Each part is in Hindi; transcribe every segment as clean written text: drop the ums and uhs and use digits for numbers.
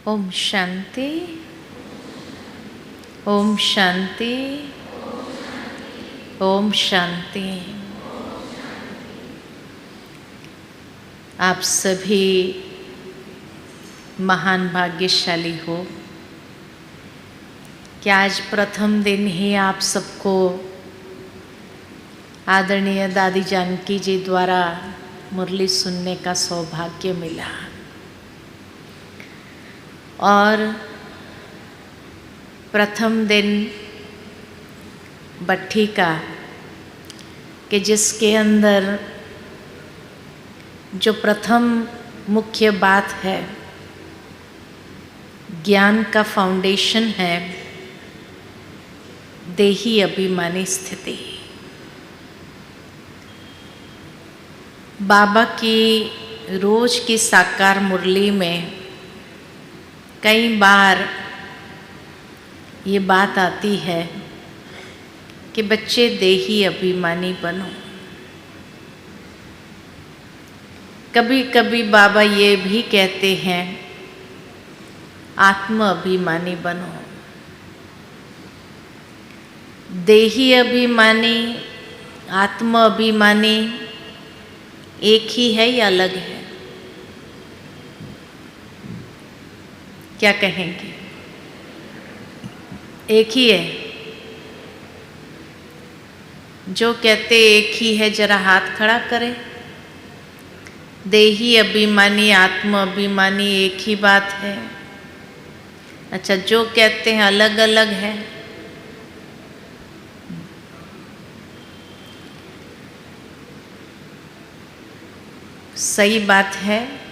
ओम शांति, ओम शांति, ओम शांति। आप सभी महान भाग्यशाली हो कि आज प्रथम दिन ही आप सबको आदरणीय दादी जानकी जी द्वारा मुरली सुनने का सौभाग्य मिला। और प्रथम दिन भट्ठी का कि जिसके अंदर जो प्रथम मुख्य बात है, ज्ञान का फाउंडेशन है, देही अभिमानी स्थिति। बाबा की रोज की साकार मुरली में कई बार ये बात आती है कि बच्चे देही अभिमानी बनो। कभी कभी बाबा ये भी कहते हैं आत्म अभिमानी बनो। देही अभिमानी, आत्म अभिमानी एक ही है या अलग है? क्या कहेंगे? एक ही है। जो कहते एक ही है जरा हाथ खड़ा करें। देही अभिमानी, आत्म अभिमानी एक ही बात है। अच्छा, जो कहते हैं अलग अलग है, सही बात है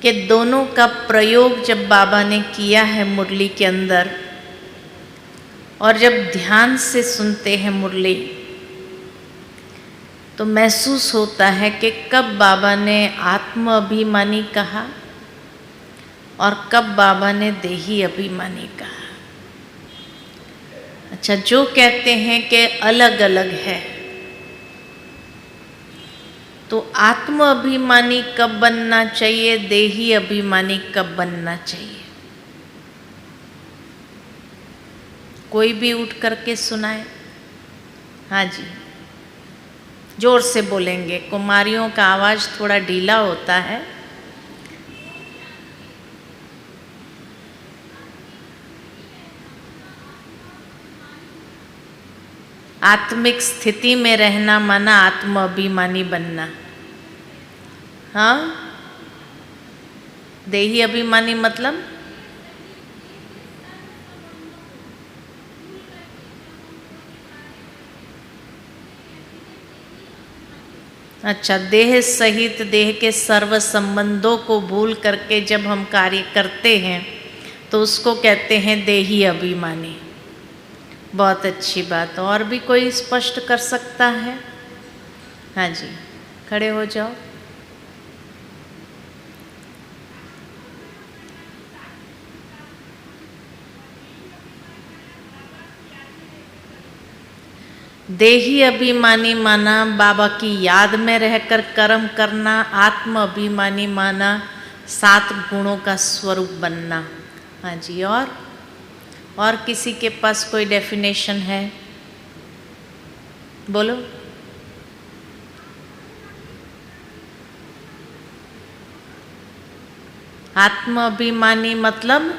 कि दोनों का प्रयोग जब बाबा ने किया है मुरली के अंदर, और जब ध्यान से सुनते हैं मुरली तो महसूस होता है कि कब बाबा ने आत्म अभिमानी कहा और कब बाबा ने देही अभिमानी कहा। अच्छा, जो कहते हैं कि अलग अलग है, तो आत्म अभिमानी कब बनना चाहिए, देही अभिमानी कब बनना चाहिए? कोई भी उठ करके सुनाए। हाँ जी, जोर से बोलेंगे। कुमारियों का आवाज़ थोड़ा ढीला होता है। आत्मिक स्थिति में रहना माना आत्म अभिमानी बनना। हाँ, देही अभिमानी मतलब अच्छा, देह सहित देह के सर्व संबंधों को भूल करके जब हम कार्य करते हैं तो उसको कहते हैं देही अभिमानी। बहुत अच्छी बात। और भी कोई स्पष्ट कर सकता है? हाँ जी, खड़े हो जाओ। देही अभिमानी माना बाबा की याद में रहकर कर्म करना। आत्म अभिमानी माना 7 गुणों का स्वरूप बनना। हाँ जी, और किसी के पास कोई डेफिनेशन है? बोलो। आत्म अभिमानी मतलब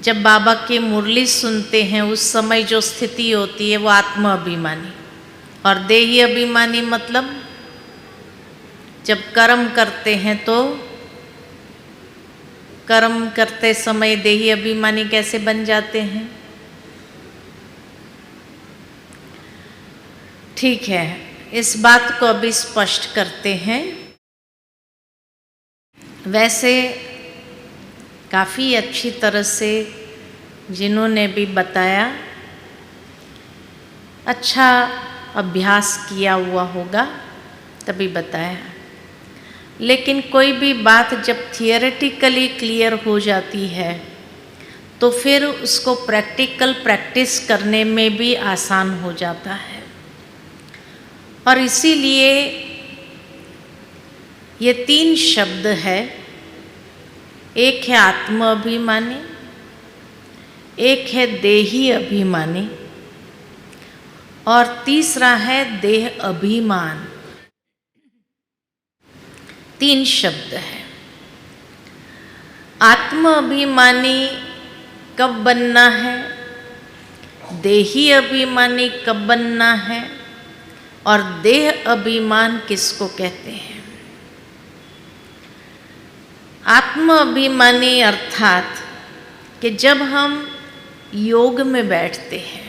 जब बाबा की मुरली सुनते हैं उस समय जो स्थिति होती है वो आत्म अभिमानी। और देही अभिमानी मतलब जब कर्म करते हैं तो कर्म करते समय देही अभिमानी कैसे बन जाते हैं? ठीक है, इस बात को अभी स्पष्ट करते हैं। वैसे काफ़ी अच्छी तरह से जिन्होंने भी बताया, अच्छा अभ्यास किया हुआ होगा तभी बताया। लेकिन कोई भी बात जब थियोरेटिकली क्लियर हो जाती है तो फिर उसको प्रैक्टिकल प्रैक्टिस करने में भी आसान हो जाता है। और इसीलिए ये 3 शब्द है। एक है आत्म अभिमानी, एक है देही अभिमानी और तीसरा है देह अभिमान। 3 शब्द है। आत्म अभिमानी कब बनना है, देही अभिमानी कब बनना है और देह अभिमान किसको कहते हैं? आत्म अभिमानी अर्थात कि जब हम योग में बैठते हैं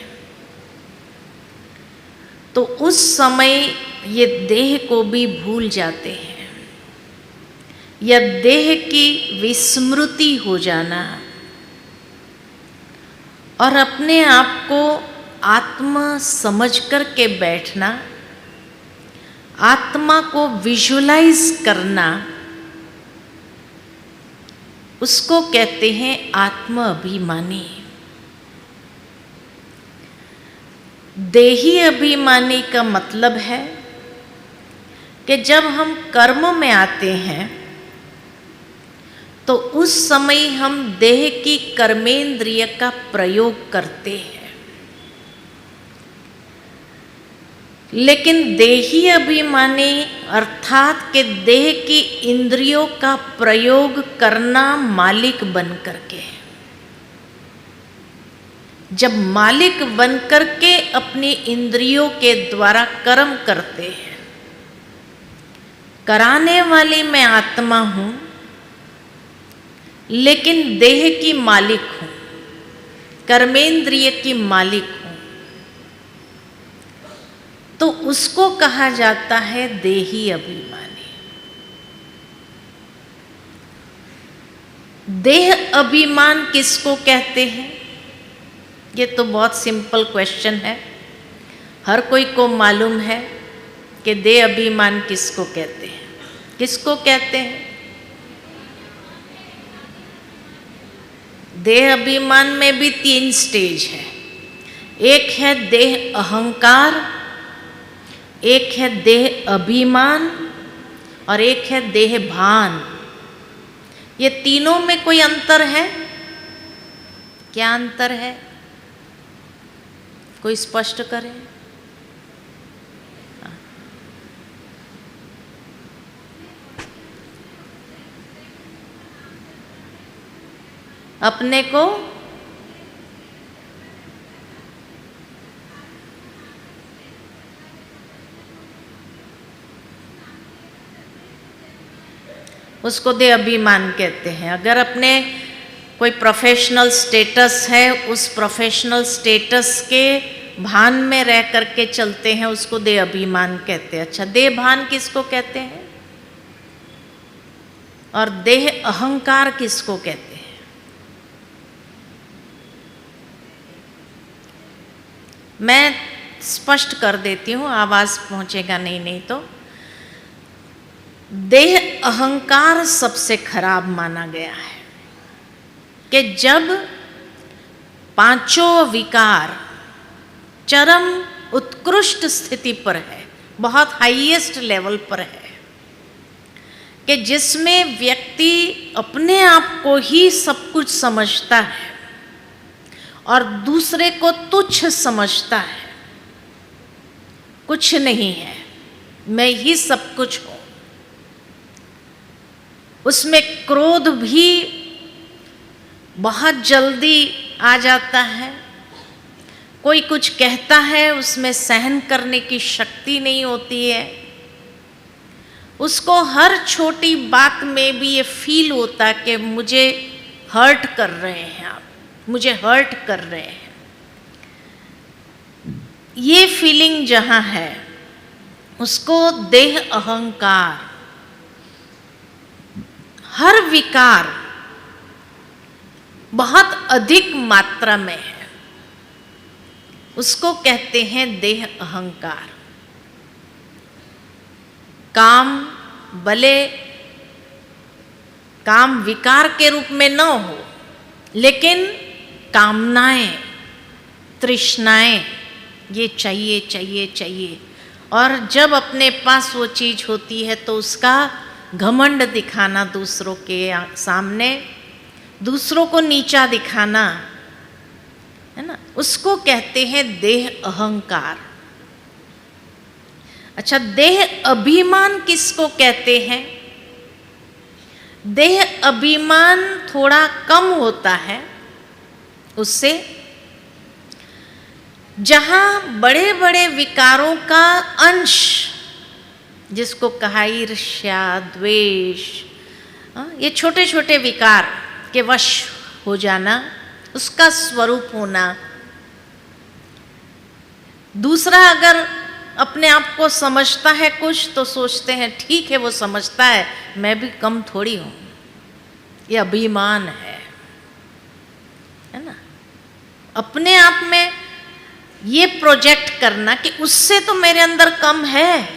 तो उस समय ये देह को भी भूल जाते हैं, या देह की विस्मृति हो जाना और अपने आप को आत्मा समझ कर के बैठना, आत्मा को विजुलाइज करना, उसको कहते हैं आत्म अभिमानी। देही अभिमानी का मतलब है कि जब हम कर्म में आते हैं तो उस समय हम देह की कर्मेंद्रिय का प्रयोग करते हैं, लेकिन देही अभिमानी अर्थात के देह की इंद्रियों का प्रयोग करना मालिक बन करके। जब मालिक बन करके अपनी इंद्रियों के द्वारा कर्म करते हैं, कराने वाली मैं आत्मा हूं लेकिन देह की मालिक हूं, कर्मेंद्रिय की मालिक हूं, तो उसको कहा जाता है देही अभिमानी। देह अभिमान किसको कहते हैं? ये तो बहुत सिंपल क्वेश्चन है, हर कोई को मालूम है कि देह अभिमान किसको कहते हैं। किसको कहते हैं? देह अभिमान में भी 3 स्टेज है। एक है देह अहंकार, एक है देह अभिमान और एक है देह भान। ये तीनों में कोई अंतर है? क्या अंतर है? कोई स्पष्ट करे। अपने को उसको देह अभिमान कहते हैं। अगर अपने कोई प्रोफेशनल स्टेटस है, उस प्रोफेशनल स्टेटस के भान में रह करके चलते हैं, उसको देह अभिमान कहते हैं। अच्छा, देह भान किसको कहते हैं और देह अहंकार किसको कहते हैं? मैं स्पष्ट कर देती हूँ, आवाज पहुंचेगा नहीं तो। देह अहंकार सबसे खराब माना गया है कि जब 5 विकार चरम उत्कृष्ट स्थिति पर है, बहुत हाईएस्ट लेवल पर है, कि जिसमें व्यक्ति अपने आप को ही सब कुछ समझता है और दूसरे को तुच्छ समझता है, कुछ नहीं है, मैं ही सब कुछ हूं। उसमें क्रोध भी बहुत जल्दी आ जाता है। कोई कुछ कहता है, उसमें सहन करने की शक्ति नहीं होती है। उसको हर छोटी बात में भी ये फील होता है कि मुझे हर्ट कर रहे हैं आप, मुझे हर्ट कर रहे हैं। ये फीलिंग जहाँ है उसको देह अहंकार, हर विकार बहुत अधिक मात्रा में है, उसको कहते हैं देह अहंकार। काम भले काम विकार के रूप में न हो, लेकिन कामनाएं, तृष्णाएं, ये चाहिए चाहिए चाहिए, और जब अपने पास वो चीज़ होती है तो उसका घमंड दिखाना दूसरों के सामने, दूसरों को नीचा दिखाना, है ना, उसको कहते हैं देह अहंकार। अच्छा, देह अभिमान किसको कहते हैं? देह अभिमान थोड़ा कम होता है उससे, जहां बड़े बड़े विकारों का अंश, जिसको कहा ईर्ष्या, द्वेष, ये छोटे छोटे विकार के वश हो जाना, उसका स्वरूप होना। दूसरा अगर अपने आप को समझता है कुछ तो सोचते हैं ठीक है वो समझता है, मैं भी कम थोड़ी हूं, ये अभिमान है ना। अपने आप में ये प्रोजेक्ट करना कि उससे तो मेरे अंदर कम है,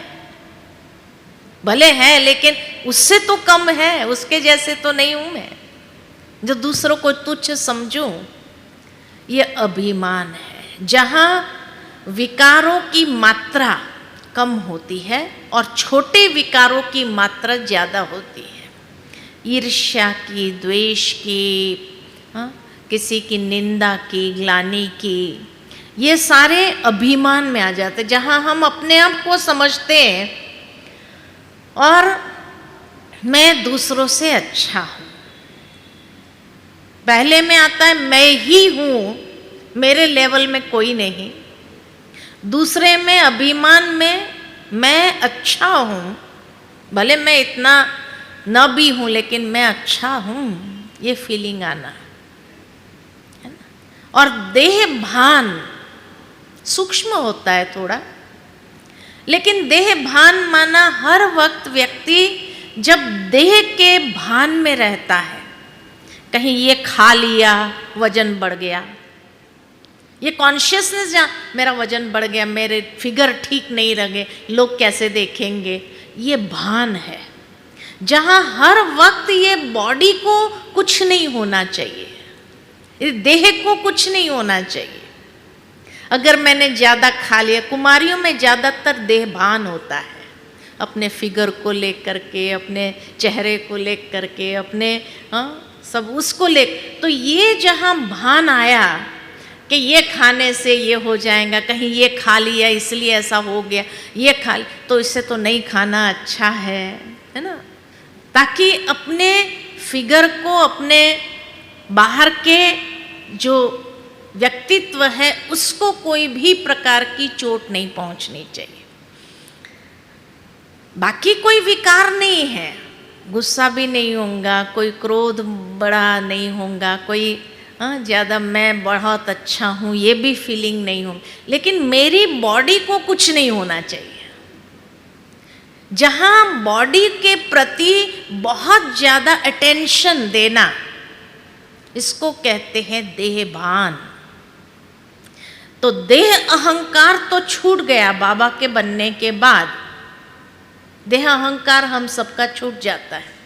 भले है लेकिन उससे तो कम है, उसके जैसे तो नहीं हूं मैं, जो दूसरों को तुच्छ समझूं, ये अभिमान है। जहां विकारों की मात्रा कम होती है और छोटे विकारों की मात्रा ज़्यादा होती है, ईर्ष्या की, द्वेष की, किसी की निंदा की, ग्लानि की, ये सारे अभिमान में आ जाते। जहाँ हम अपने आप को समझते हैं और मैं दूसरों से अच्छा हूँ, पहले में आता है मैं ही हूँ, मेरे लेवल में कोई नहीं। दूसरे में अभिमान में मैं अच्छा हूँ, भले मैं इतना न भी हूँ लेकिन मैं अच्छा हूँ, ये फीलिंग आना है ना। और देह भान सूक्ष्म होता है थोड़ा, लेकिन देह भान माना हर वक्त व्यक्ति जब देह के भान में रहता है, कहीं ये खा लिया वजन बढ़ गया, ये कॉन्शियसनेस, जहाँ मेरा वजन बढ़ गया, मेरे फिगर ठीक नहीं रहे, लोग कैसे देखेंगे, ये भान है। जहाँ हर वक्त ये बॉडी को कुछ नहीं होना चाहिए, इस देह को कुछ नहीं होना चाहिए। अगर मैंने ज़्यादा खा लिया, कुमारियों में ज़्यादातर देह भान होता है, अपने फिगर को लेकर के, अपने चेहरे को लेकर के, अपने सब उसको ले, तो ये जहाँ भान आया कि ये खाने से ये हो जाएगा, कहीं ये खा लिया इसलिए ऐसा हो गया, ये खा तो इससे तो नहीं खाना अच्छा है ना, ताकि अपने फिगर को, अपने बाहर के जो व्यक्तित्व है उसको कोई भी प्रकार की चोट नहीं पहुंचनी चाहिए। बाकी कोई विकार नहीं है, गुस्सा भी नहीं होगा, कोई क्रोध बड़ा नहीं होगा, कोई ज़्यादा मैं बहुत अच्छा हूँ ये भी फीलिंग नहीं होगी, लेकिन मेरी बॉडी को कुछ नहीं होना चाहिए। जहाँ बॉडी के प्रति बहुत ज़्यादा अटेंशन देना, इसको कहते हैं देह भान। तो देह अहंकार तो छूट गया बाबा के बनने के बाद, देह अहंकार हम सबका छूट जाता है,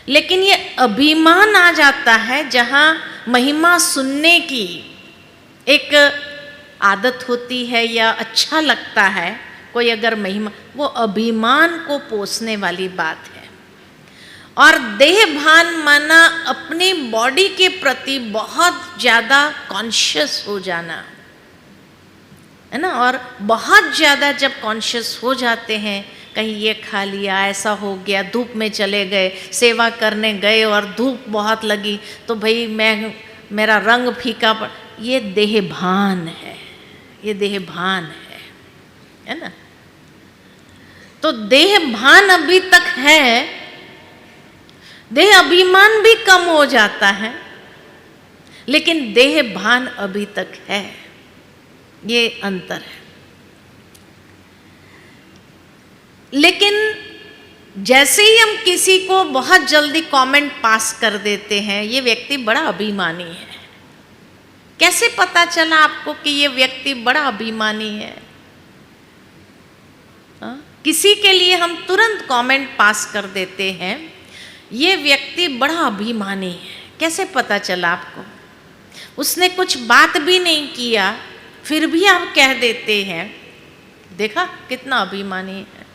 लेकिन ये अभिमान आ जाता है जहाँ महिमा सुनने की एक आदत होती है या अच्छा लगता है कोई अगर महिमा, वो अभिमान को पोसने वाली बात है। और देह भान माना अपनी बॉडी के प्रति बहुत ज़्यादा कॉन्शियस हो जाना, है ना। और बहुत ज़्यादा जब कॉन्शियस हो जाते हैं, कहीं ये खा लिया, ऐसा हो गया, धूप में चले गए, सेवा करने गए और धूप बहुत लगी तो भाई मेरा रंग फीका पड़, ये देह भान है, ये देह भान है ना। तो देह भान अभी तक है, देह अभिमान भी कम हो जाता है, लेकिन देह भान अभी तक है, ये अंतर है। लेकिन जैसे ही हम किसी को बहुत जल्दी कमेंट पास कर देते हैं, ये व्यक्ति बड़ा अभिमानी है, कैसे पता चला आपको कि ये व्यक्ति बड़ा अभिमानी है? किसी के लिए हम तुरंत कमेंट पास कर देते हैं, ये व्यक्ति बड़ा अभिमानी है, कैसे पता चला आपको? उसने कुछ बात भी नहीं किया फिर भी आप कह देते हैं देखा कितना अभिमानी है।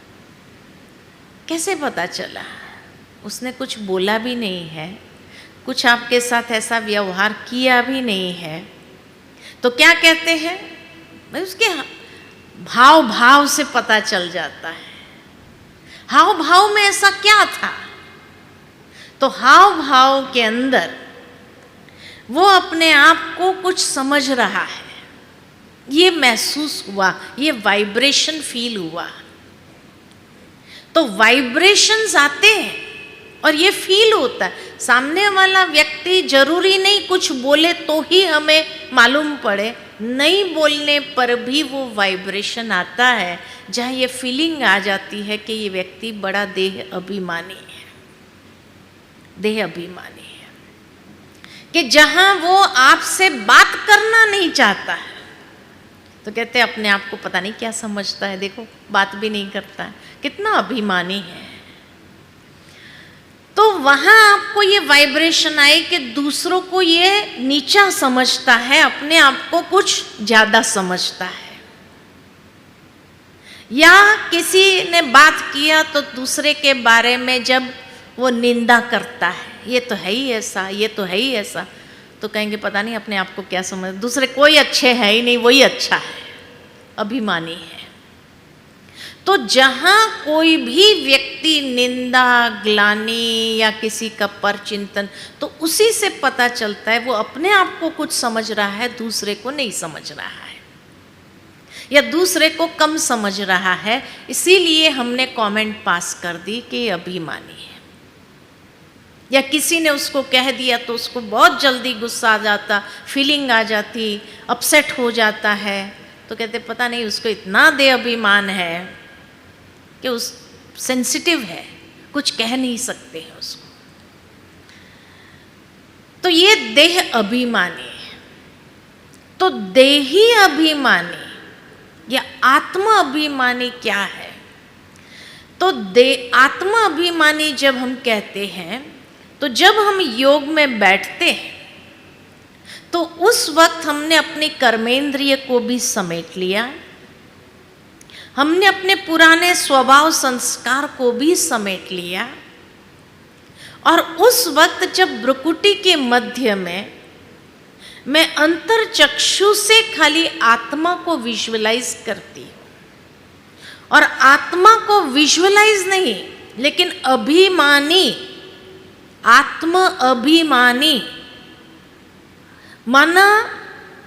कैसे पता चला? उसने कुछ बोला भी नहीं है, कुछ आपके साथ ऐसा व्यवहार किया भी नहीं है, तो क्या कहते हैं? भाई उसके भाव भाव से पता चल जाता है। हाव भाव में ऐसा क्या था? तो हाव भाव के अंदर वो अपने आप को कुछ समझ रहा है, ये महसूस हुआ, ये वाइब्रेशन फील हुआ। तो वाइब्रेशंस आते हैं और ये फील होता है। सामने वाला व्यक्ति जरूरी नहीं कुछ बोले तो ही हमें मालूम पड़े, नहीं बोलने पर भी वो वाइब्रेशन आता है, जहाँ ये फीलिंग आ जाती है कि ये व्यक्ति बड़ा देह अभिमानी है। देह अभिमानी है कि जहाँ वो आपसे बात करना नहीं चाहता है, तो कहते हैं अपने आप को पता नहीं क्या समझता है, देखो बात भी नहीं करता है, कितना अभिमानी है। तो वहां आपको ये वाइब्रेशन आए कि दूसरों को ये नीचा समझता है, अपने आप को कुछ ज्यादा समझता है। या किसी ने बात किया तो दूसरे के बारे में जब वो निंदा करता है, ये तो है ही ऐसा, ये तो है ही ऐसा, तो कहेंगे पता नहीं अपने आप को क्या समझ, दूसरे कोई अच्छे है ही नहीं, वही अच्छा है, अभिमानी है। तो जहां कोई भी व्यक्ति निंदा, ग्लानि या किसी का परचिंतन, तो उसी से पता चलता है वो अपने आप को कुछ समझ रहा है, दूसरे को नहीं समझ रहा है, या दूसरे को कम समझ रहा है। इसीलिए हमने कमेंट पास कर दी कि ये अभिमानी है। या किसी ने उसको कह दिया तो उसको बहुत जल्दी गुस्सा आ जाता, फीलिंग आ जाती, अपसेट हो जाता है, तो कहते पता नहीं उसको इतना देह अभिमान है कि उस सेंसिटिव है, कुछ कह नहीं सकते हैं उसको। तो ये देह अभिमानी है। तो देही अभिमानी या आत्म अभिमानी क्या है? तो आत्म अभिमानी जब हम कहते हैं, तो जब हम योग में बैठते हैं तो उस वक्त हमने अपने कर्मेंद्रिय को भी समेट लिया, हमने अपने पुराने स्वभाव संस्कार को भी समेट लिया, और उस वक्त जब भ्रुकुटी के मध्य में मैं अंतर चक्षु से खाली आत्मा को विजुअलाइज करती हूँ, और आत्मा को विजुअलाइज नहीं लेकिन अभिमानी, आत्म अभिमानी माना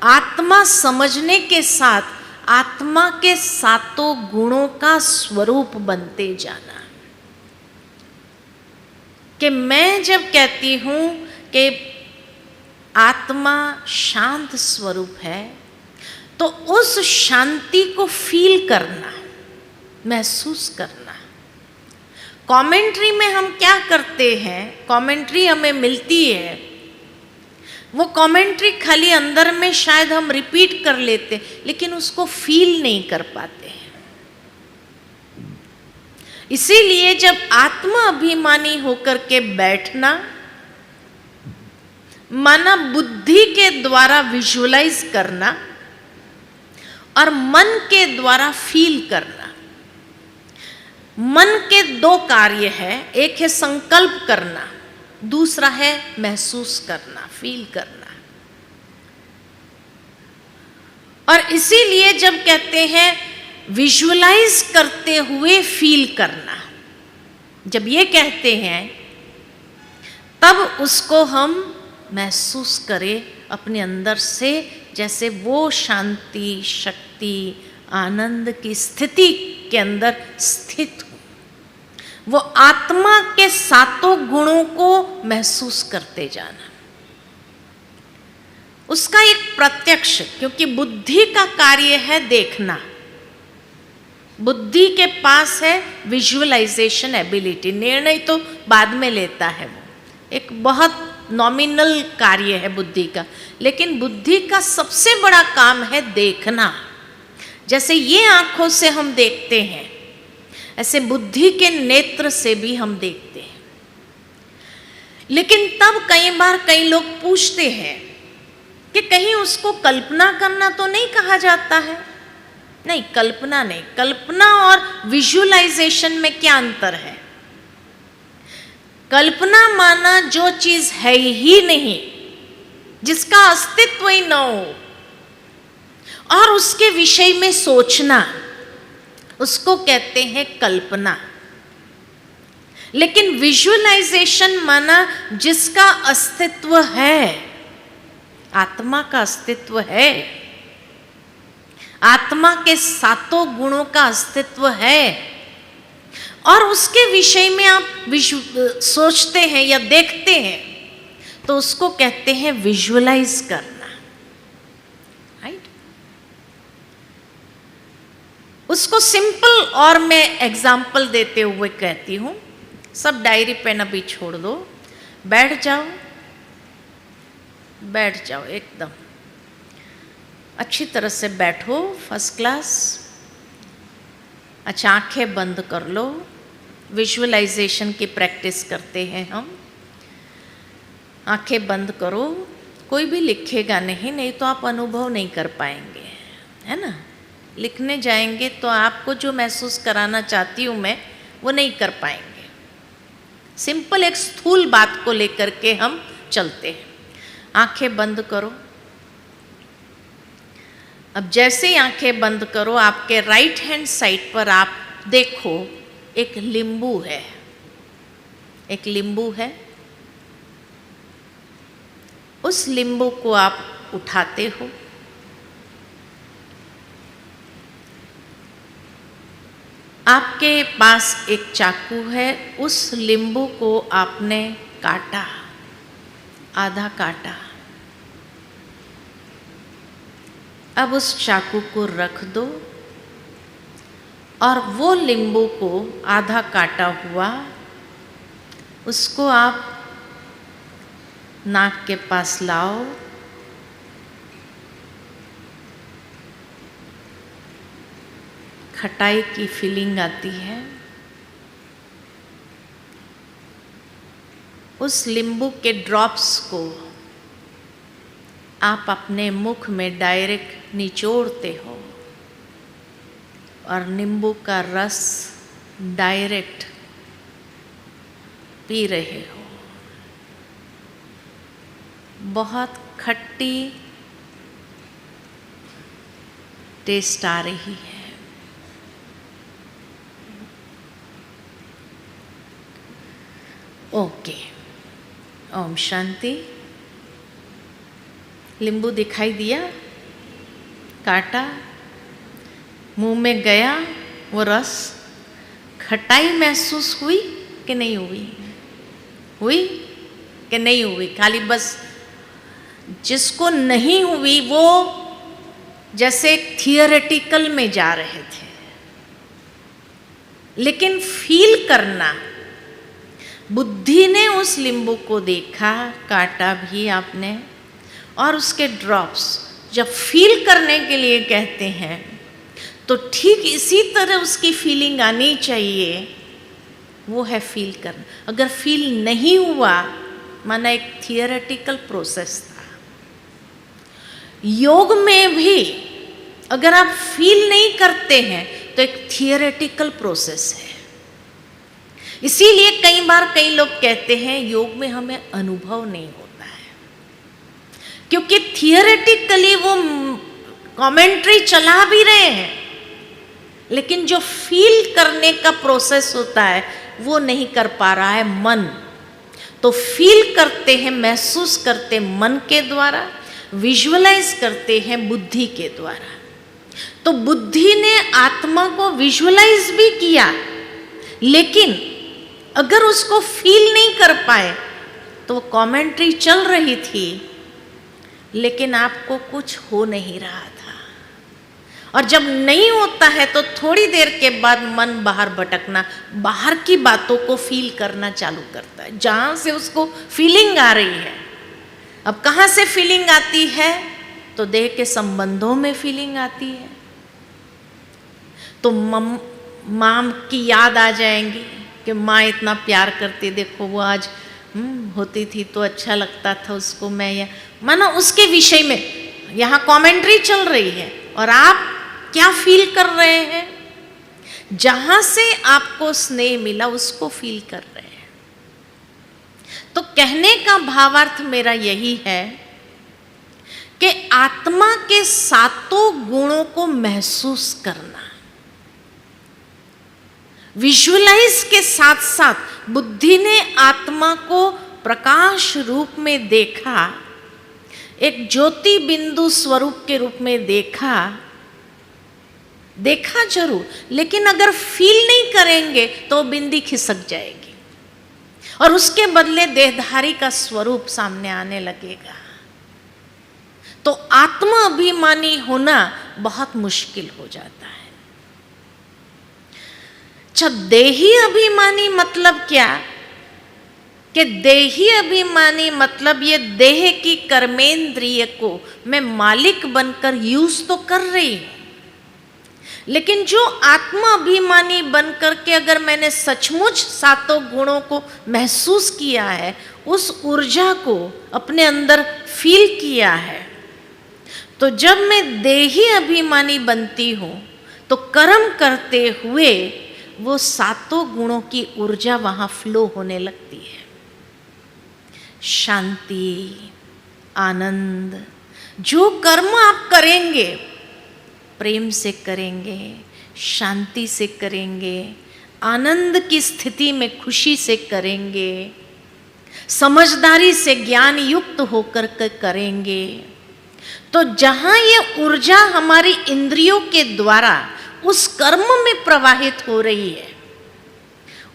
आत्मा समझने के साथ आत्मा के सातों गुणों का स्वरूप बनते जाना। कि मैं जब कहती हूं कि आत्मा शांत स्वरूप है, तो उस शांति को फील करना, महसूस करना। कमेंट्री में हम क्या करते हैं? कमेंट्री हमें मिलती है, वो कमेंट्री खाली अंदर में शायद हम रिपीट कर लेते, लेकिन उसको फील नहीं कर पाते हैं। इसीलिए जब आत्मा अभिमानी होकर के बैठना माना बुद्धि के द्वारा विजुअलाइज करना और मन के द्वारा फील करना। मन के दो कार्य है, एक है संकल्प करना, दूसरा है महसूस करना, फील करना। और इसीलिए जब कहते हैं विजुअलाइज करते हुए फील करना, जब ये कहते हैं तब उसको हम महसूस करें अपने अंदर से, जैसे वो शांति, शक्ति, आनंद की स्थिति के अंदर स्थित हो, वो आत्मा के सातों गुणों को महसूस करते जाना। उसका एक प्रत्यक्ष, क्योंकि बुद्धि का कार्य है देखना, बुद्धि के पास है विजुअलाइजेशन एबिलिटी, निर्णय तो बाद में लेता है, वो एक बहुत नॉमिनल कार्य है बुद्धि का, लेकिन बुद्धि का सबसे बड़ा काम है देखना। जैसे ये आंखों से हम देखते हैं, ऐसे बुद्धि के नेत्र से भी हम देखते हैं। लेकिन तब कई बार कई लोग पूछते हैं कि कहीं उसको कल्पना करना तो नहीं कहा जाता है? नहीं, कल्पना नहीं। कल्पना और विजुअलाइजेशन में क्या अंतर है? कल्पना माना जो चीज है ही नहीं, जिसका अस्तित्व ही न हो, और उसके विषय में सोचना, उसको कहते हैं कल्पना। लेकिन विजुअलाइजेशन माना जिसका अस्तित्व है, आत्मा का अस्तित्व है, आत्मा के सातों गुणों का अस्तित्व है, और उसके विषय में आप सोचते हैं या देखते हैं, तो उसको कहते हैं विजुअलाइज करना, राइट? उसको सिंपल और मैं एग्जाम्पल देते हुए कहती हूं, सब डायरी पेन अभी छोड़ दो, बैठ जाओ, बैठ जाओ, एकदम अच्छी तरह से बैठो, फर्स्ट क्लास। अच्छा, आंखें बंद कर लो, विजुअलाइजेशन की प्रैक्टिस करते हैं हम। आंखें बंद करो, कोई भी लिखेगा नहीं, नहीं तो आप अनुभव नहीं कर पाएंगे, है ना? लिखने जाएंगे तो आपको जो महसूस कराना चाहती हूँ मैं, वो नहीं कर पाएंगे। सिंपल एक स्थूल बात को लेकर के हम चलते हैं। आंखें बंद करो। अब जैसे ही आंखें बंद करो, आपके राइट हैंड साइड पर आप देखो एक लींबू है, एक लींबू है। उस लींबू को आप उठाते हो, आपके पास एक चाकू है, उस लींबू को आपने काटा, आधा काटा। अब उस चाकू को रख दो और वो लींबू को आधा काटा हुआ, उसको आप नाक के पास लाओ, खटाई की फीलिंग आती है। उस नींबू के ड्रॉप्स को आप अपने मुख में डायरेक्ट निचोड़ते हो और नींबू का रस डायरेक्ट पी रहे हो। बहुत खट्टी टेस्ट आ रही है। ओके, ओम शांति। नींबू दिखाई दिया, काटा, मुंह में गया वो रस, खटाई महसूस हुई कि नहीं हुई? हुई कि नहीं हुई? खाली बस जिसको नहीं हुई वो जैसे थियोरेटिकल में जा रहे थे, लेकिन फील करना, बुद्धि ने उस नींबू को देखा, काटा भी आपने, और उसके ड्रॉप्स जब फील करने के लिए कहते हैं तो ठीक इसी तरह उसकी फीलिंग आनी चाहिए। वो है फील करना। अगर फील नहीं हुआ, माना एक थियोरेटिकल प्रोसेस था। योग में भी अगर आप फील नहीं करते हैं तो एक थियोरेटिकल प्रोसेस है। इसीलिए कई बार कई लोग कहते हैं योग में हमें अनुभव नहीं होता है, क्योंकि थियोरेटिकली वो कमेंट्री चला भी रहे हैं, लेकिन जो फील करने का प्रोसेस होता है वो नहीं कर पा रहा है मन। तो फील करते हैं, महसूस करते मन के द्वारा, विजुअलाइज करते हैं बुद्धि के द्वारा। तो बुद्धि ने आत्मा को विजुअलाइज भी किया, लेकिन अगर उसको फील नहीं कर पाए तो कमेंट्री चल रही थी, लेकिन आपको कुछ हो नहीं रहा था। और जब नहीं होता है तो थोड़ी देर के बाद मन बाहर भटकना, बाहर की बातों को फील करना चालू करता है, जहां से उसको फीलिंग आ रही है। अब कहाँ से फीलिंग आती है? तो देह के संबंधों में फीलिंग आती है। तो माँ की याद आ जाएंगी कि माँ इतना प्यार करती, देखो वो आज होती थी तो अच्छा लगता था उसको, मैं या मानो उसके विषय में यहाँ कमेंट्री चल रही है और आप क्या फील कर रहे हैं? जहां से आपको स्नेह मिला उसको फील कर रहे हैं। तो कहने का भावार्थ मेरा यही है कि आत्मा के सातों गुणों को महसूस करना, विजुअलाइज के साथ साथ बुद्धि ने आत्मा को प्रकाश रूप में देखा, एक ज्योति बिंदु स्वरूप के रूप में देखा जरूर, लेकिन अगर फील नहीं करेंगे तो बिंदी खिसक जाएगी और उसके बदले देहधारी का स्वरूप सामने आने लगेगा। तो आत्मा अभिमानी होना बहुत मुश्किल हो जाता है। जब देही अभिमानी मतलब क्या? कि देही अभिमानी मतलब ये देह की कर्मेंद्रिय को मैं मालिक बनकर यूज तो कर रही हूं, लेकिन जो आत्मा अभिमानी बनकर के अगर मैंने सचमुच सातों गुणों को महसूस किया है, उस ऊर्जा को अपने अंदर फील किया है, तो जब मैं देही अभिमानी बनती हूं तो कर्म करते हुए वो सातों गुणों की ऊर्जा वहां फ्लो होने लगती है। शांति, आनंद, जो कर्म आप करेंगे प्रेम से करेंगे, शांति से करेंगे, आनंद की स्थिति में खुशी से करेंगे, समझदारी से ज्ञान युक्त होकर के करेंगे, तो जहां ये ऊर्जा हमारी इंद्रियों के द्वारा उस कर्म में प्रवाहित हो रही है,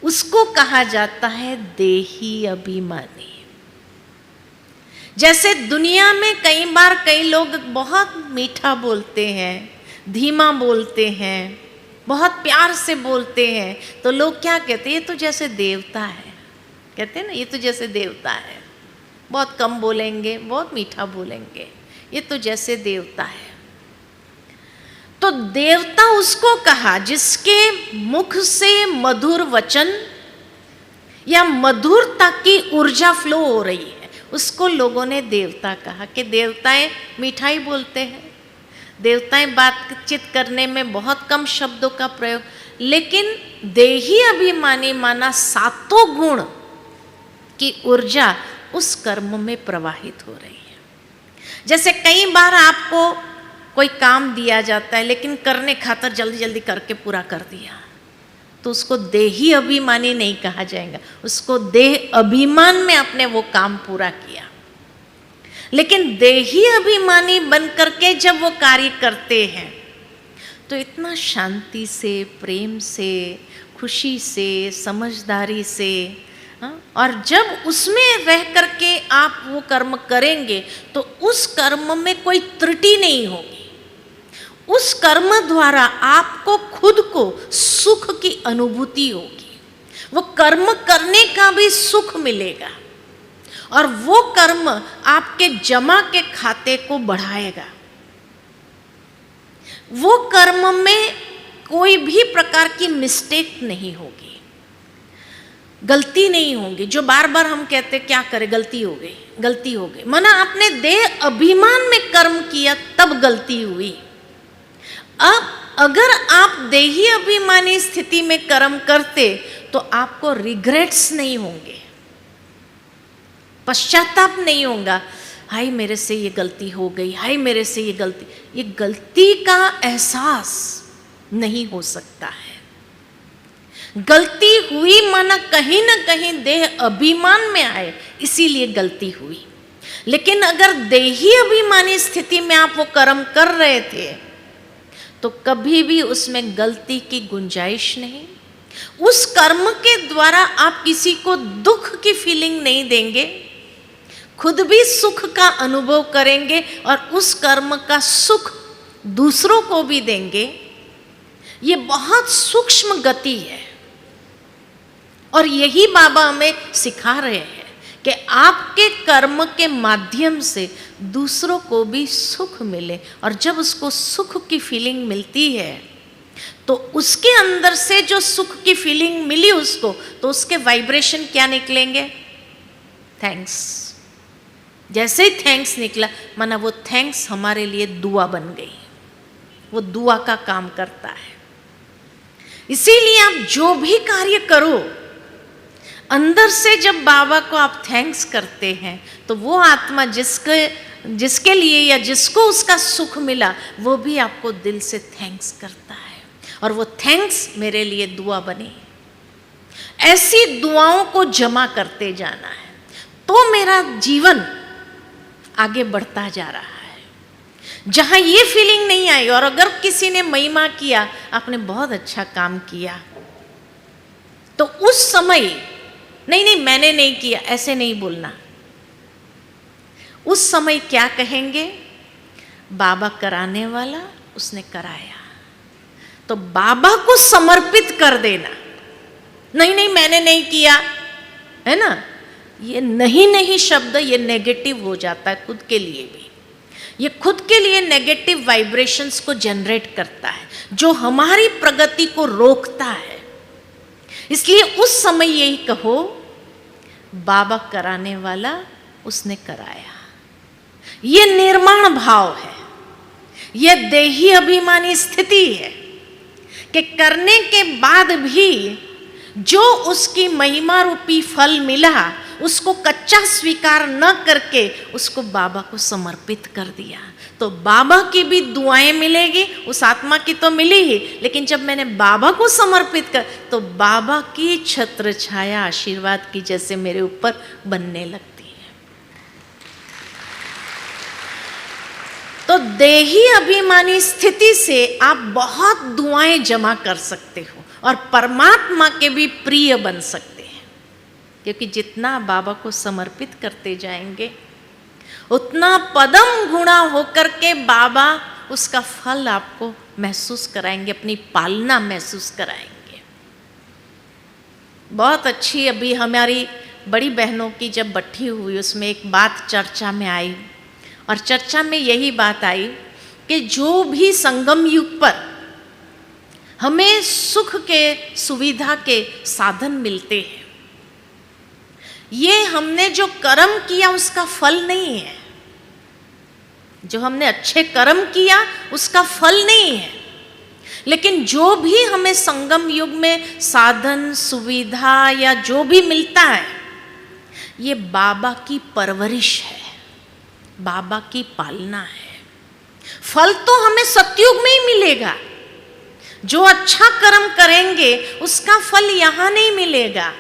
उसको कहा जाता है देही अभिमानी। जैसे दुनिया में कई बार कई लोग बहुत मीठा बोलते हैं, धीमा बोलते हैं, बहुत प्यार से बोलते हैं, तो लोग क्या कहते हैं? ये तो जैसे देवता है। कहते हैं ना, ये तो जैसे देवता है, बहुत कम बोलेंगे, बहुत मीठा बोलेंगे, ये तो जैसे देवता है। तो देवता उसको कहा जिसके मुख से मधुर वचन या मधुरता की ऊर्जा फ्लो हो रही है, उसको लोगों ने देवता कहा। कि देवताएं मिठाई बोलते हैं, देवताएं बातचीत करने में बहुत कम शब्दों का प्रयोग, लेकिन देही अभिमानी माना सातों गुण की ऊर्जा उस कर्म में प्रवाहित हो रही है। जैसे कई बार आपको कोई काम दिया जाता है, लेकिन करने खातर जल्दी जल्दी करके पूरा कर दिया, तो उसको देही अभिमानी नहीं कहा जाएगा, उसको देह अभिमान में आपने वो काम पूरा किया। लेकिन देही अभिमानी बन करके जब वो कार्य करते हैं तो इतना शांति से, प्रेम से, खुशी से, समझदारी से, और जब उसमें रह करके आप वो कर्म करेंगे तो उस कर्म में कोई त्रुटि नहीं होगी। उस कर्म द्वारा आपको खुद को सुख की अनुभूति होगी, वो कर्म करने का भी सुख मिलेगा, और वो कर्म आपके जमा के खाते को बढ़ाएगा। वो कर्म में कोई भी प्रकार की मिस्टेक नहीं होगी, गलती नहीं होगी। जो बार बार हम कहते क्या करें, गलती हो गई, गलती हो गई, माना आपने देह अभिमान में कर्म किया तब गलती हुई। अब अगर आप देही अभिमानी स्थिति में कर्म करते तो आपको रिग्रेट्स नहीं होंगे, पश्चाताप नहीं होगा, हाय मेरे से ये गलती हो गई, हाय मेरे से ये गलती का एहसास नहीं हो सकता है। गलती हुई माना कहीं ना कहीं देह अभिमान में आए, इसीलिए गलती हुई। लेकिन अगर देही अभिमानी स्थिति में आप वो कर्म कर रहे थे तो कभी भी उसमें गलती की गुंजाइश नहीं। उस कर्म के द्वारा आप किसी को दुख की फीलिंग नहीं देंगे, खुद भी सुख का अनुभव करेंगे और उस कर्म का सुख दूसरों को भी देंगे। ये बहुत सूक्ष्म गति है और यही बाबा हमें सिखा रहे हैं कि आपके कर्म के माध्यम से दूसरों को भी सुख मिले, और जब उसको सुख की फीलिंग मिलती है तो उसके अंदर से जो सुख की फीलिंग मिली उसको, तो उसके वाइब्रेशन क्या निकलेंगे? थैंक्स। जैसे ही थैंक्स निकला माना वो थैंक्स हमारे लिए दुआ बन गई, वो दुआ का काम करता है। इसीलिए आप जो भी कार्य करो, अंदर से जब बाबा को आप थैंक्स करते हैं तो वो आत्मा जिसके लिए या जिसको उसका सुख मिला वो भी आपको दिल से थैंक्स करता है, और वो थैंक्स मेरे लिए दुआ बने। ऐसी दुआओं को जमा करते जाना है तो मेरा जीवन आगे बढ़ता जा रहा है। जहां ये फीलिंग नहीं आई, और अगर किसी ने महिमा किया, आपने बहुत अच्छा काम किया, तो उस समय नहीं मैंने नहीं किया, ऐसे नहीं बोलना। उस समय क्या कहेंगे? बाबा कराने वाला, उसने कराया, तो बाबा को समर्पित कर देना। नहीं मैंने नहीं किया, है ना। ये नहीं शब्द ये नेगेटिव हो जाता है खुद के लिए भी। ये खुद के लिए नेगेटिव वाइब्रेशंस को जनरेट करता है, जो हमारी प्रगति को रोकता है। इसलिए उस समय यही कहो, बाबा कराने वाला, उसने कराया। ये निर्माण भाव है, ये देही अभिमानी स्थिति है कि करने के बाद भी जो उसकी महिमा रूपी फल मिला उसको कच्चा स्वीकार न करके उसको बाबा को समर्पित कर दिया, तो बाबा की भी दुआएं मिलेगी। उस आत्मा की तो मिली ही, लेकिन जब मैंने बाबा को समर्पित कर, तो बाबा की छत्र छाया आशीर्वाद की जैसे मेरे ऊपर बनने लगती है। तो देही अभिमानी स्थिति से आप बहुत दुआएं जमा कर सकते हो और परमात्मा के भी प्रिय बन सकते हैं, क्योंकि जितना बाबा को समर्पित करते जाएंगे उतना पदम गुणा होकर के बाबा उसका फल आपको महसूस कराएंगे, अपनी पालना महसूस कराएंगे। बहुत अच्छी अभी हमारी बड़ी बहनों की जब बट्ठी हुई, उसमें एक बात चर्चा में आई, और चर्चा में यही बात आई कि जो भी संगम युग पर हमें सुख के सुविधा के साधन मिलते हैं, ये हमने जो कर्म किया उसका फल नहीं है। जो हमने अच्छे कर्म किया उसका फल नहीं है, लेकिन जो भी हमें संगम युग में साधन सुविधा या जो भी मिलता है, ये बाबा की परवरिश है, बाबा की पालना है। फल तो हमें सतयुग में ही मिलेगा। जो अच्छा कर्म करेंगे उसका फल यहाँ नहीं मिलेगा,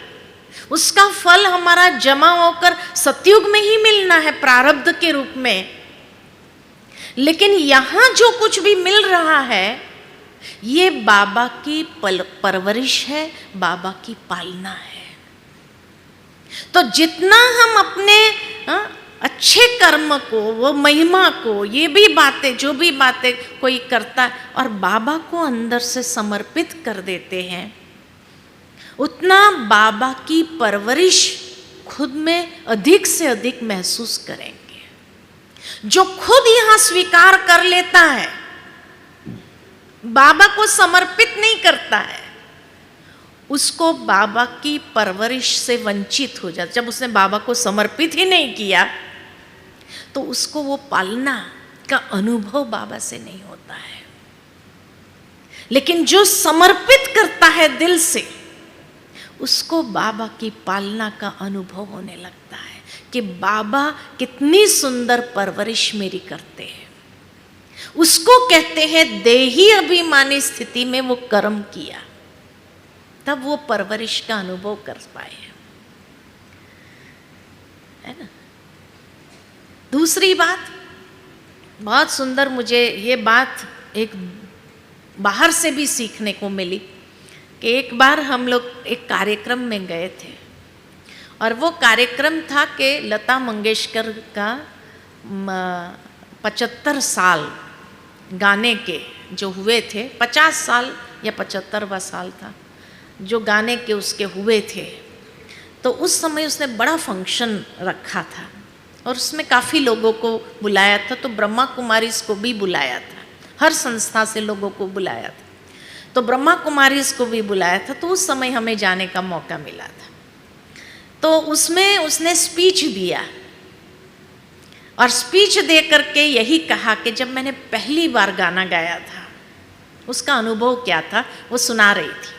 उसका फल हमारा जमा होकर सतयुग में ही मिलना है प्रारब्ध के रूप में। लेकिन यहाँ जो कुछ भी मिल रहा है ये बाबा की परवरिश है, बाबा की पालना है। तो जितना हम अपने अच्छे कर्म को, वो महिमा को, ये भी बातें, जो भी बातें कोई करता है और बाबा को अंदर से समर्पित कर देते हैं, उतना बाबा की परवरिश खुद में अधिक से अधिक महसूस करेंगे। जो खुद यहाँ स्वीकार कर लेता है, बाबा को समर्पित नहीं करता है, उसको बाबा की परवरिश से वंचित हो जाता। जब उसने बाबा को समर्पित ही नहीं किया तो उसको वो पालना का अनुभव बाबा से नहीं होता है। लेकिन जो समर्पित करता है दिल से, उसको बाबा की पालना का अनुभव होने लगता है कि बाबा कितनी सुंदर परवरिश मेरी करते हैं। उसको कहते हैं देही अभिमानी स्थिति में वो कर्म किया, तब वो परवरिश का अनुभव कर पाए, है ना। दूसरी बात बहुत सुंदर, मुझे ये बात एक बाहर से भी सीखने को मिली कि एक बार हम लोग एक कार्यक्रम में गए थे, और वो कार्यक्रम था कि लता मंगेशकर का 75 साल गाने के जो हुए थे, 50 साल या 75वां साल था जो गाने के उसके हुए थे। तो उस समय उसने बड़ा फंक्शन रखा था और उसमें काफ़ी लोगों को बुलाया था। तो ब्रह्मा कुमारीज को भी बुलाया था, हर संस्था से लोगों को बुलाया था, तो ब्रह्मा कुमारीज को भी बुलाया था। तो उस समय हमें जाने का मौका मिला था। तो उसमें उसने स्पीच दिया, और स्पीच दे करके यही कहा कि जब मैंने पहली बार गाना गाया था उसका अनुभव क्या था वो सुना रही थी।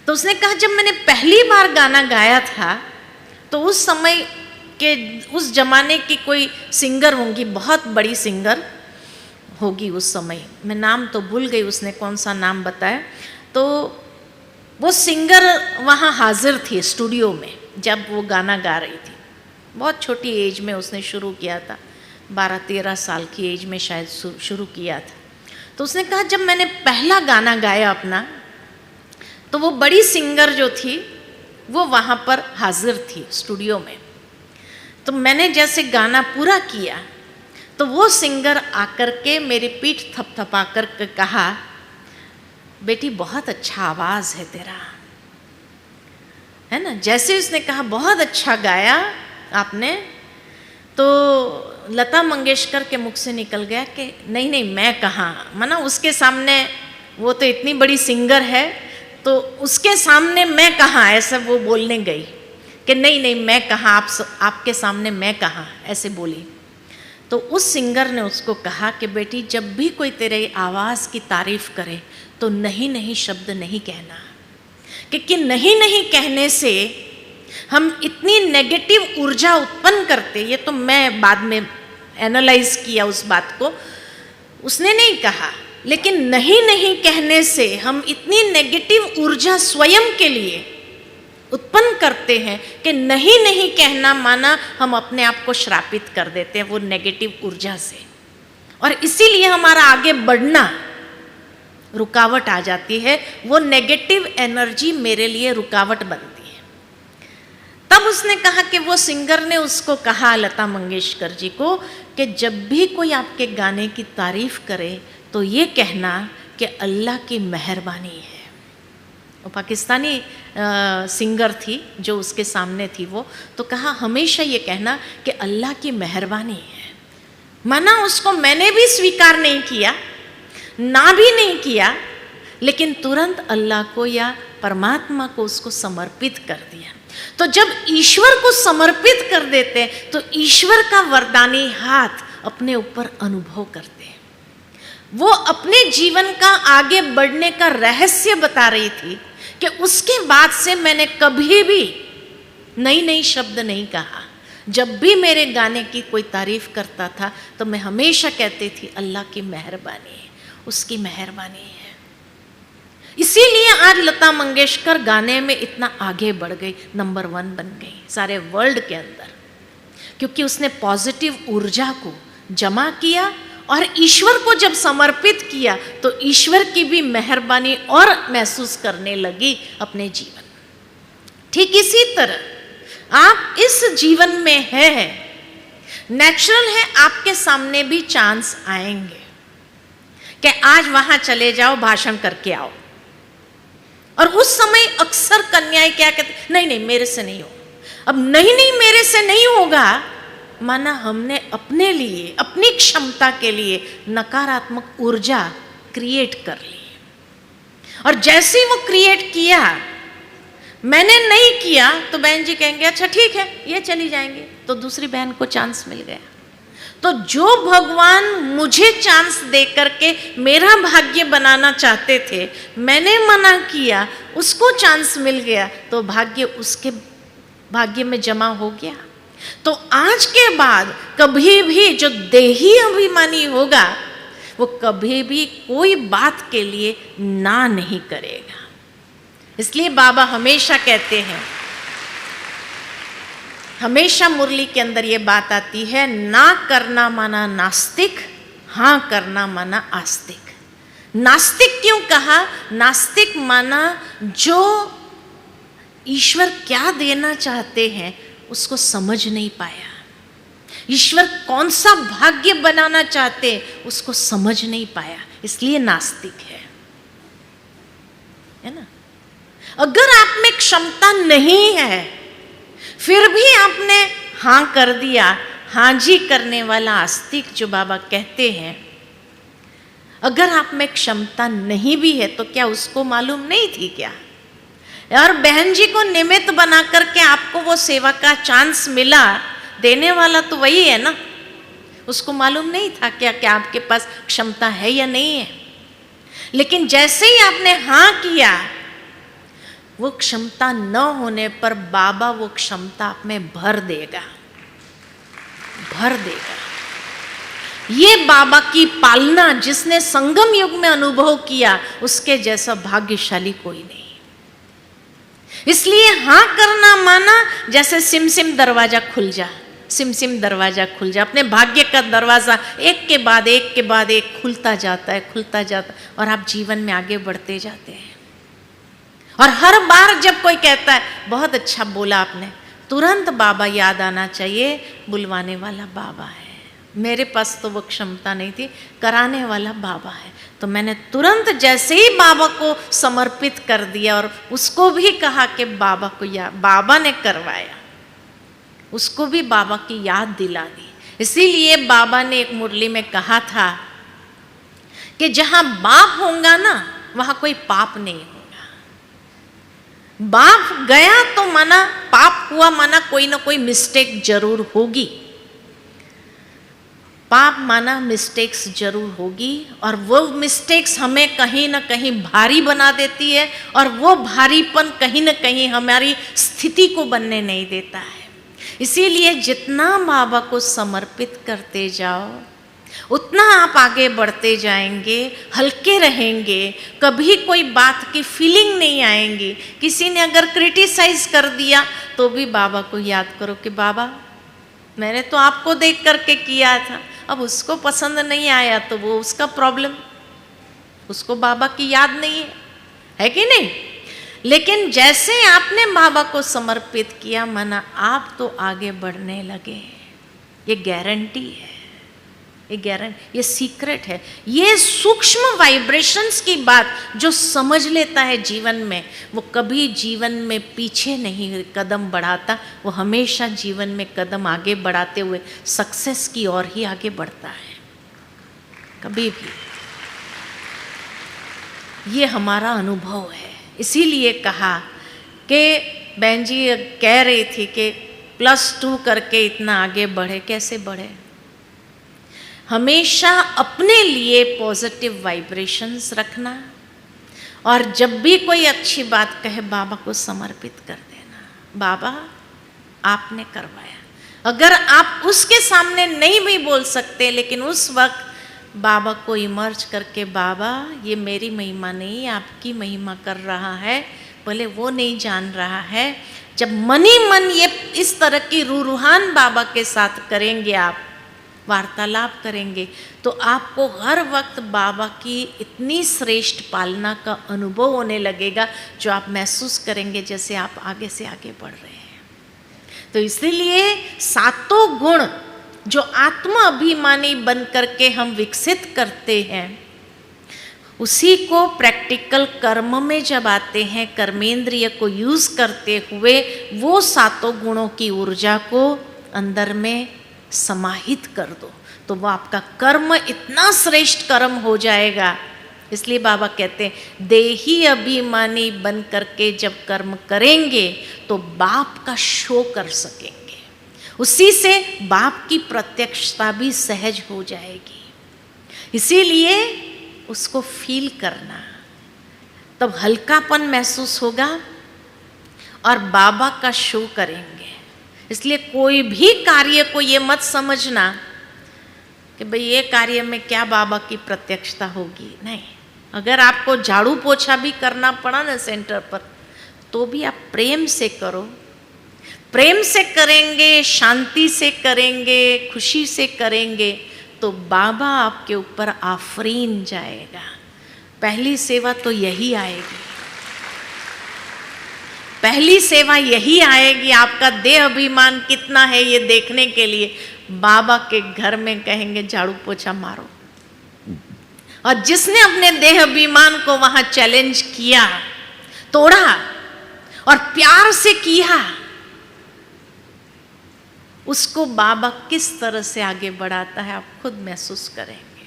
तो उसने कहा जब मैंने पहली बार गाना गाया था तो उस समय के उस जमाने की कोई सिंगर होंगी, बहुत बड़ी सिंगर होगी उस समय, मैं नाम तो भूल गई उसने कौन सा नाम बताया। तो वो सिंगर वहाँ हाजिर थी स्टूडियो में जब वो गाना गा रही थी। बहुत छोटी एज में उसने शुरू किया था, 12-13 साल की एज में शायद शुरू किया था। तो उसने कहा जब मैंने पहला गाना गाया अपना, तो वो बड़ी सिंगर जो थी वो वहाँ पर हाजिर थी स्टूडियो में। तो मैंने जैसे गाना पूरा किया तो वो सिंगर आकर के मेरी पीठ थपथपा कर के कहा, बेटी बहुत अच्छा आवाज़ है तेरा, है ना। जैसे उसने कहा बहुत अच्छा गाया आपने, तो लता मंगेशकर के मुख से निकल गया कि नहीं नहीं मैं कहाँ, माना उसके सामने, वो तो इतनी बड़ी सिंगर है तो उसके सामने मैं कहाँ, ऐसा वो बोलने गई कि नहीं नहीं मैं कहाँ, आपके सामने मैं कहाँ, ऐसे बोली। तो उस सिंगर ने उसको कहा कि बेटी जब भी कोई तेरे आवाज़ की तारीफ करे तो नहीं नहीं शब्द नहीं कहना, क्योंकि नहीं नहीं कहने से हम इतनी नेगेटिव ऊर्जा उत्पन्न करते। ये तो मैं बाद में एनालाइज किया उस बात को, उसने नहीं कहा, लेकिन नहीं नहीं कहने से हम इतनी नेगेटिव ऊर्जा स्वयं के लिए उत्पन्न करते हैं कि नहीं नहीं कहना माना हम अपने आप को श्रापित कर देते हैं वो नेगेटिव ऊर्जा से, और इसीलिए हमारा आगे बढ़ना रुकावट आ जाती है। वो नेगेटिव एनर्जी मेरे लिए रुकावट बनती है। तब उसने कहा कि वो सिंगर ने उसको कहा, लता मंगेशकर जी को, कि जब भी कोई आपके गाने की तारीफ करे तो ये कहना कि अल्लाह की मेहरबानी है। वो पाकिस्तानी सिंगर थी जो उसके सामने थी, वो तो कहा हमेशा ये कहना कि अल्लाह की मेहरबानी है। माना उसको मैंने भी स्वीकार नहीं किया, ना भी नहीं किया, लेकिन तुरंत अल्लाह को या परमात्मा को उसको समर्पित कर दिया। तो जब ईश्वर को समर्पित कर देते तो ईश्वर का वरदानी हाथ अपने ऊपर अनुभव करते हैं। वो अपने जीवन का आगे बढ़ने का रहस्य बता रही थी कि उसके बाद से मैंने कभी भी नई नई शब्द नहीं कहा। जब भी मेरे गाने की कोई तारीफ करता था तो मैं हमेशा कहती थी अल्लाह की मेहरबानी है, उसकी मेहरबानी है। इसीलिए आज लता मंगेशकर गाने में इतना आगे बढ़ गई, नंबर 1 बन गई सारे वर्ल्ड के अंदर, क्योंकि उसने पॉजिटिव ऊर्जा को जमा किया और ईश्वर को जब समर्पित किया तो ईश्वर की भी मेहरबानी और महसूस करने लगी अपने जीवन। ठीक इसी तरह आप इस जीवन में हैं, नेचुरल है, आपके सामने भी चांस आएंगे कि आज वहां चले जाओ, भाषण करके आओ। और उस समय अक्सर कन्याएं क्या कहती, नहीं नहीं मेरे से नहीं हो। अब नहीं नहीं मेरे से नहीं होगा माना हमने अपने लिए, अपनी क्षमता के लिए नकारात्मक ऊर्जा क्रिएट कर ली, और जैसे ही वो क्रिएट किया, मैंने नहीं किया तो बहन जी कहेंगे अच्छा ठीक है ये चली जाएंगे, तो दूसरी बहन को चांस मिल गया। तो जो भगवान मुझे चांस दे करके मेरा भाग्य बनाना चाहते थे, मैंने मना किया, उसको चांस मिल गया, तो भाग्य उसके भाग्य में जमा हो गया। तो आज के बाद कभी भी जो देही अभिमानी होगा वो कभी भी कोई बात के लिए ना नहीं करेगा। इसलिए बाबा हमेशा कहते हैं, हमेशा मुरली के अंदर ये बात आती है, ना करना माना नास्तिक, हाँ करना माना आस्तिक। नास्तिक क्यों कहा? नास्तिक माना जो ईश्वर क्या देना चाहते हैं उसको समझ नहीं पाया, ईश्वर कौन सा भाग्य बनाना चाहते उसको समझ नहीं पाया, इसलिए नास्तिक है ना। अगर आप में क्षमता नहीं है फिर भी आपने हाँ कर दिया, हाँ जी करने वाला आस्तिक जो बाबा कहते हैं। अगर आप में क्षमता नहीं भी है तो क्या उसको मालूम नहीं थी क्या? और बहन जी को निमित्त बना करके आपको वो सेवा का चांस मिला, देने वाला तो वही है ना। उसको मालूम नहीं था क्या आपके पास क्षमता है या नहीं है? लेकिन जैसे ही आपने हाँ किया, वो क्षमता न होने पर बाबा वो क्षमता आप में भर देगा, भर देगा। ये बाबा की पालना जिसने संगम युग में अनुभव किया, उसके जैसा भाग्यशाली कोई नहीं। इसलिए हाँ करना माना जैसे सिम सिम दरवाजा खुल जा, सिम सिम दरवाजा खुल जा। अपने भाग्य का दरवाजा एक के बाद एक खुलता जाता है, खुलता जाता है, और आप जीवन में आगे बढ़ते जाते हैं। और हर बार जब कोई कहता है बहुत अच्छा बोला आपने, तुरंत बाबा याद आना चाहिए, बुलवाने वाला बाबा है। मेरे पास तो वो क्षमता नहीं थी, कराने वाला बाबा है। तो मैंने तुरंत जैसे ही बाबा को समर्पित कर दिया, और उसको भी कहा कि बाबा को याद, बाबा ने करवाया, उसको भी बाबा की याद दिला दी। इसीलिए बाबा ने एक मुरली में कहा था कि जहां बाप होगा ना, वहां कोई पाप नहीं होगा। बाप गया तो माना पाप हुआ, माना कोई ना कोई मिस्टेक जरूर होगी, पाप माना मिस्टेक्स जरूर होगी। और वो मिस्टेक्स हमें कहीं ना कहीं भारी बना देती है, और वो भारीपन कहीं ना कहीं हमारी स्थिति को बनने नहीं देता है। इसीलिए जितना बाबा को समर्पित करते जाओ, उतना आप आगे बढ़ते जाएंगे, हल्के रहेंगे, कभी कोई बात की फीलिंग नहीं आएंगी। किसी ने अगर क्रिटिसाइज कर दिया तो भी बाबा को याद करो कि बाबा मैंने तो आपको देख करके किया था, अब उसको पसंद नहीं आया तो वो उसका प्रॉब्लम, उसको बाबा की याद नहीं है कि नहीं? लेकिन जैसे आपने बाबा को समर्पित किया, माना आप तो आगे बढ़ने लगे। ये गारंटी है, ये गारंटी, ये सीक्रेट है। ये सूक्ष्म वाइब्रेशंस की बात जो समझ लेता है जीवन में, वो कभी जीवन में पीछे नहीं कदम बढ़ाता, वो हमेशा जीवन में कदम आगे बढ़ाते हुए सक्सेस की ओर ही आगे बढ़ता है, कभी भी। ये हमारा अनुभव है। इसीलिए कहा कि बहन जी कह रही थी कि +2 करके इतना आगे बढ़े, कैसे बढ़े? हमेशा अपने लिए पॉजिटिव वाइब्रेशंस रखना, और जब भी कोई अच्छी बात कहे बाबा को समर्पित कर देना। बाबा आपने करवाया। अगर आप उसके सामने नहीं भी बोल सकते, लेकिन उस वक्त बाबा को इमर्ज करके, बाबा ये मेरी महिमा नहीं, आपकी महिमा कर रहा है, भले वो नहीं जान रहा है। जब मन ही मन ये इस तरह की रूहान बाबा के साथ करेंगे, आप वार्तालाप करेंगे, तो आपको हर वक्त बाबा की इतनी श्रेष्ठ पालना का अनुभव होने लगेगा, जो आप महसूस करेंगे जैसे आप आगे से आगे बढ़ रहे हैं। तो इसीलिए 7 गुण जो आत्मा अभिमानी बन करके हम विकसित करते हैं, उसी को प्रैक्टिकल कर्म में जब आते हैं, कर्मेंद्रिय को यूज करते हुए, वो 7 गुणों की ऊर्जा को अंदर में समाहित कर दो, तो वो आपका कर्म इतना श्रेष्ठ कर्म हो जाएगा। इसलिए बाबा कहते हैं देही अभिमानी बन करके जब कर्म करेंगे तो बाप का शो कर सकेंगे, उसी से बाप की प्रत्यक्षता भी सहज हो जाएगी। इसीलिए उसको फील करना, तब हल्कापन महसूस होगा और बाबा का शो करेंगे। इसलिए कोई भी कार्य को ये मत समझना कि भाई ये कार्य में क्या बाबा की प्रत्यक्षता होगी, नहीं। अगर आपको झाड़ू पोछा भी करना पड़ा ना सेंटर पर, तो भी आप प्रेम से करो। प्रेम से करेंगे, शांति से करेंगे, खुशी से करेंगे, तो बाबा आपके ऊपर आफरीन जाएगा। पहली सेवा तो यही आएगी, पहली सेवा यही आएगी। आपका देह अभिमान कितना है ये देखने के लिए बाबा के घर में कहेंगे झाड़ू पोछा मारो। और जिसने अपने देह अभिमान को वहां चैलेंज किया, तोड़ा और प्यार से किया, उसको बाबा किस तरह से आगे बढ़ाता है आप खुद महसूस करेंगे,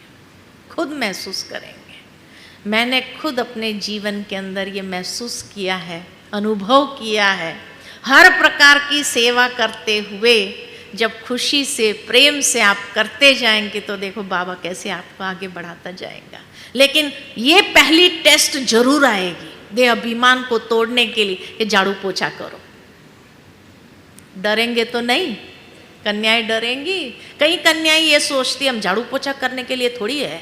खुद महसूस करेंगे। मैंने खुद अपने जीवन के अंदर ये महसूस किया है, अनुभव किया है। हर प्रकार की सेवा करते हुए जब खुशी से प्रेम से आप करते जाएंगे तो देखो बाबा कैसे आपको आगे बढ़ाता जाएगा। लेकिन ये पहली टेस्ट जरूर आएगी देह अभिमान को तोड़ने के लिए कि झाड़ू पोछा करो। डरेंगे तो नहीं, कन्याएं डरेंगी। कई कन्याएं ये सोचती हम झाड़ू पोछा करने के लिए थोड़ी है।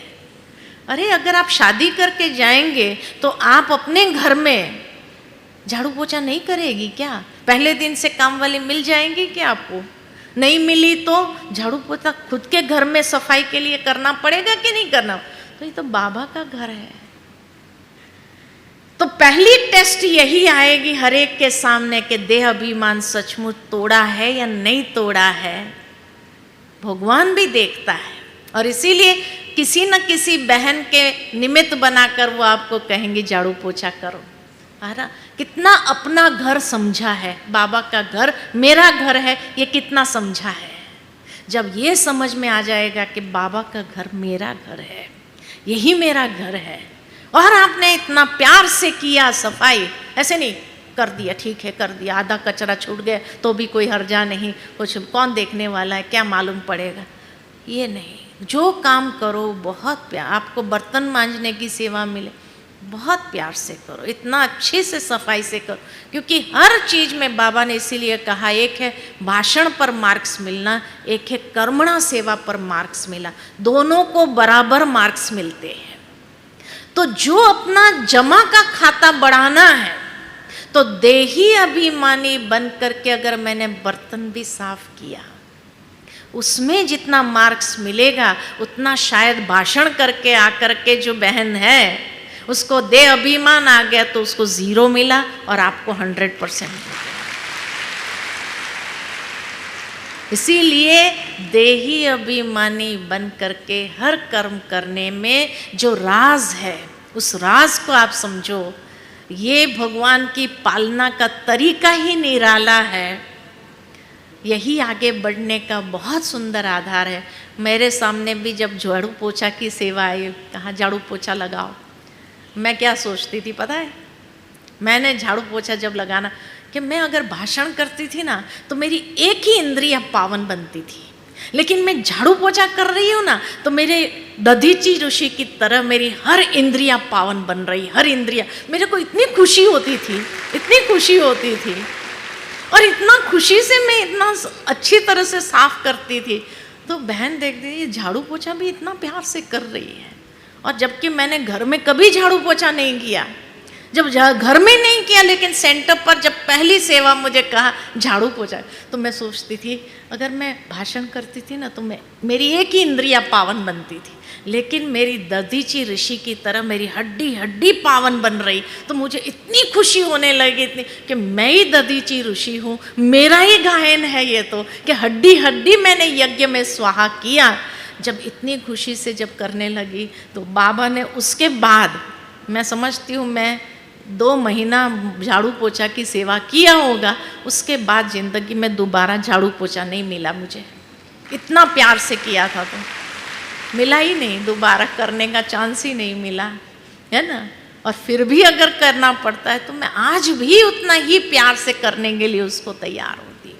अरे अगर आप शादी करके जाएंगे तो आप अपने घर में झाड़ू पोछा नहीं करेगी क्या? पहले दिन से काम वाली मिल जाएंगी क्या आपको? नहीं मिली तो झाड़ू पोछा खुद के घर में सफाई के लिए करना पड़ेगा कि नहीं करना? तो ये तो बाबा का घर है। तो पहली टेस्ट यही आएगी हर एक के सामने कि देह अभिमान सचमुच तोड़ा है या नहीं तोड़ा है। भगवान भी देखता है और इसीलिए किसी न किसी बहन के निमित्त बनाकर वो आपको कहेंगे झाड़ू पोछा करो। अरे कितना अपना घर समझा है, बाबा का घर मेरा घर है, ये कितना समझा है। जब ये समझ में आ जाएगा कि बाबा का घर मेरा घर है, यही मेरा घर है, और आपने इतना प्यार से किया सफाई, ऐसे नहीं कर दिया ठीक है कर दिया, आधा कचरा छूट गया तो भी कोई हर्जा नहीं, कुछ कौन देखने वाला है, क्या मालूम पड़ेगा, ये नहीं। जो काम करो बहुत प्यार, आपको बर्तन मांजने की सेवा मिले बहुत प्यार से करो, इतना अच्छे से सफाई से करो। क्योंकि हर चीज़ में बाबा ने इसीलिए कहा, एक है भाषण पर मार्क्स मिलना, एक है कर्मणा सेवा पर मार्क्स मिला, दोनों को बराबर मार्क्स मिलते हैं। तो जो अपना जमा का खाता बढ़ाना है तो देही अभिमानी बन करके अगर मैंने बर्तन भी साफ किया, उसमें जितना मार्क्स मिलेगा उतना शायद भाषण करके आकर के जो बहन है उसको देह अभिमान आ गया तो उसको 0 मिला और आपको 100% मिला। इसीलिए देही अभिमानी बन करके हर कर्म करने में जो राज है उस राज को आप समझो। ये भगवान की पालना का तरीका ही निराला है, यही आगे बढ़ने का बहुत सुंदर आधार है। मेरे सामने भी जब झाड़ू पोछा की सेवा आई, कहा झाड़ू पोछा लगाओ, मैं क्या सोचती थी पता है? मैंने झाड़ू पोछा जब लगाना कि मैं अगर भाषण करती थी ना तो मेरी एक ही इंद्रिया पावन बनती थी, लेकिन मैं झाड़ू पोछा कर रही हूँ ना तो मेरे दधीची ऋषि की तरह मेरी हर इंद्रिया पावन बन रही, हर इंद्रिया। मेरे को इतनी खुशी होती थी, इतनी खुशी होती थी, और इतना खुशी से मैं इतना अच्छी तरह से साफ करती थी। तो बहन देखती थी झाड़ू पोछा भी इतना प्यार से कर रही है, और जबकि मैंने घर में कभी झाड़ू पोछा नहीं किया। जब घर में नहीं किया, लेकिन सेंटर पर जब पहली सेवा मुझे कहा झाड़ू पोछा, तो मैं सोचती थी अगर मैं भाषण करती थी ना तो मेरी एक ही इंद्रिया पावन बनती थी, लेकिन मेरी दधीची ऋषि की तरह मेरी हड्डी हड्डी पावन बन रही। तो मुझे इतनी खुशी होने लगी इतनी कि मैं ही दधीची ऋषि हूँ, मेरा ही गायन है ये, तो कि हड्डी हड्डी मैंने यज्ञ में स्वाहा किया। जब इतनी खुशी से जब करने लगी तो बाबा ने उसके बाद, मैं समझती हूँ मैं 2 महीना झाड़ू पोछा की सेवा किया होगा, उसके बाद ज़िंदगी में दोबारा झाड़ू पोछा नहीं मिला मुझे। इतना प्यार से किया था तो मिला ही नहीं, दोबारा करने का चांस ही नहीं मिला, है ना। और फिर भी अगर करना पड़ता है तो मैं आज भी उतना ही प्यार से करने के लिए उसको तैयार होती हूँ।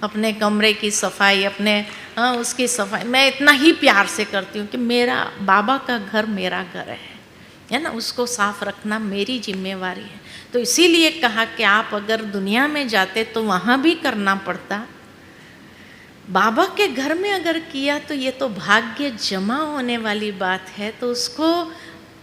अपने कमरे की सफाई, अपने उसकी सफाई मैं इतना ही प्यार से करती हूँ कि मेरा बाबा का घर मेरा घर है ना, उसको साफ रखना मेरी जिम्मेवारी है। तो इसीलिए कहा कि आप अगर दुनिया में जाते तो वहाँ भी करना पड़ता, बाबा के घर में अगर किया तो ये तो भाग्य जमा होने वाली बात है। तो उसको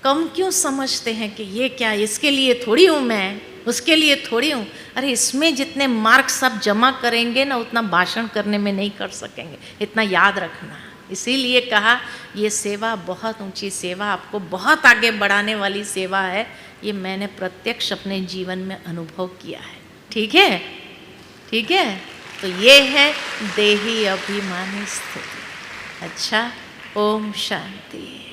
कम क्यों समझते हैं कि ये क्या, इसके लिए थोड़ी हूँ मैं, उसके लिए थोड़ी हूँ। अरे इसमें जितने मार्क्स आप जमा करेंगे ना उतना भाषण करने में नहीं कर सकेंगे, इतना याद रखना। इसीलिए कहा ये सेवा बहुत ऊंची सेवा, आपको बहुत आगे बढ़ाने वाली सेवा है। ये मैंने प्रत्यक्ष अपने जीवन में अनुभव किया है। ठीक है, ठीक है। तो ये है देही अभिमानी स्थिति। अच्छा, ओम शांति।